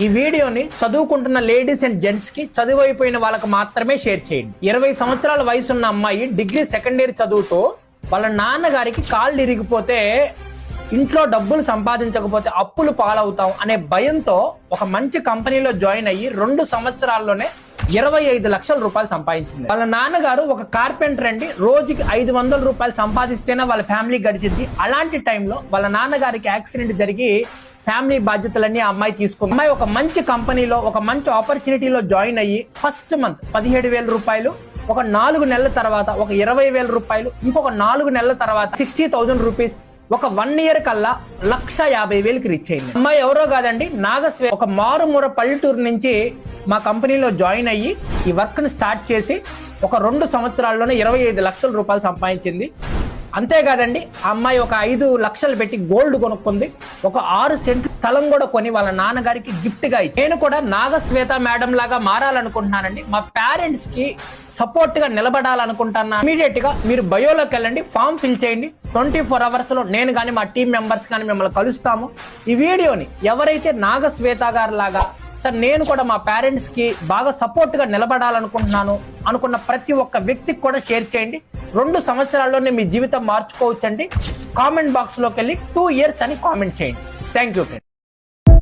ఈ వీడియోని చదువుకుంటున్న లేడీస్ అండ్ జెంట్స్ కి చదువు అయిపోయిన వాళ్ళకి మాత్రమే షేర్ చేయండి. 20 సంవత్సరాల వయసున్న అమ్మాయి డిగ్రీ సెకండ్ ఇయర్ చదువుతూ వాళ్ళ నాన్నగారికి కాళ్ళు ఇరిగిపోతే ఇంట్లో డబ్బులు సంపాదించకపోతే అప్పులు పాలవుతాం అనే భయంతో ఒక మంచి కంపెనీలో జాయిన్ అయ్యి 2 సంవత్సరాల్లోనే 25 లక్షల రూపాయలు సంపాదించింది. వాళ్ళ నాన్నగారు ఒక కార్పెంటర్ అండి, రోజుకి 500 రూపాయలు సంపాదిస్తేనే వాళ్ళ ఫ్యామిలీ గడిచింది. అలాంటి టైంలో వాళ్ళ నాన్నగారికి యాక్సిడెంట్ జరిగి ఫ్యామిలీ బాధ్యతలన్నీ ఆ అమ్మాయి తీసుకుంది. అమ్మాయి ఒక మంచి కంపెనీలో ఒక మంచి ఆపర్చునిటీలో జాయిన్ అయ్యి ఫస్ట్ మంత్ 17,000 రూపాయలు, ఒక 4 నెలల తర్వాత ఒక 20,000 రూపాయలు, ఇంకొక 4 నెలల తర్వాత 60,000 రూపీస్, ఒక 1 ఇయర్ కల్లా 1,50,000కి రీచ్ అయింది. అమ్మాయి ఎవరో కాదండి, నాగస్వే. ఒక మారుమూర పల్లెటూరు నుంచి మా కంపెనీలో జాయిన్ అయ్యి ఈ వర్క్ ని స్టార్ట్ చేసి ఒక 2 సంవత్సరాల్లోనే 25 లక్షల రూపాయలు సంపాదించింది. అంతేకాదండి, ఆ అమ్మాయి ఒక 5 లక్షలు పెట్టి గోల్డ్ కొనుక్కుంది. ఒక 6 సెంట్లు స్థలం కూడా కొని వాళ్ళ నాన్నగారికి గిఫ్ట్ గా ఇచ్చి, నేను కూడా నాగశ్వేత మేడం లాగా మారాలనుకుంటున్నానండి. మా పేరెంట్స్ కి సపోర్ట్ గా నిలబడాలనుకుంటున్నా. ఇమీడియట్ గా మీరు బయోలోకి వెళ్ళండి, ఫామ్ ఫిల్ చేయండి. 24 అవర్స్ లో నేను కానీ మా టీం మెంబర్స్ కానీ మిమ్మల్ని కలుస్తాము. ఈ వీడియోని ఎవరైతే నాగశ్వేత గారు లాగా సార్ నేను కూడా మా పేరెంట్స్ కి బాగా సపోర్ట్ గా నిలబడాలనుకుంటున్నాను అనుకున్న ప్రతి ఒక్క వ్యక్తికి కూడా షేర్ చేయండి. 2 సంవత్సరాల్లోనే మీ జీవితం మార్చుకోవచ్చండి. కామెంట్ బాక్స్ లోకి వెళ్ళి 2 years అని కామెంట్ చేయండి. Thank you.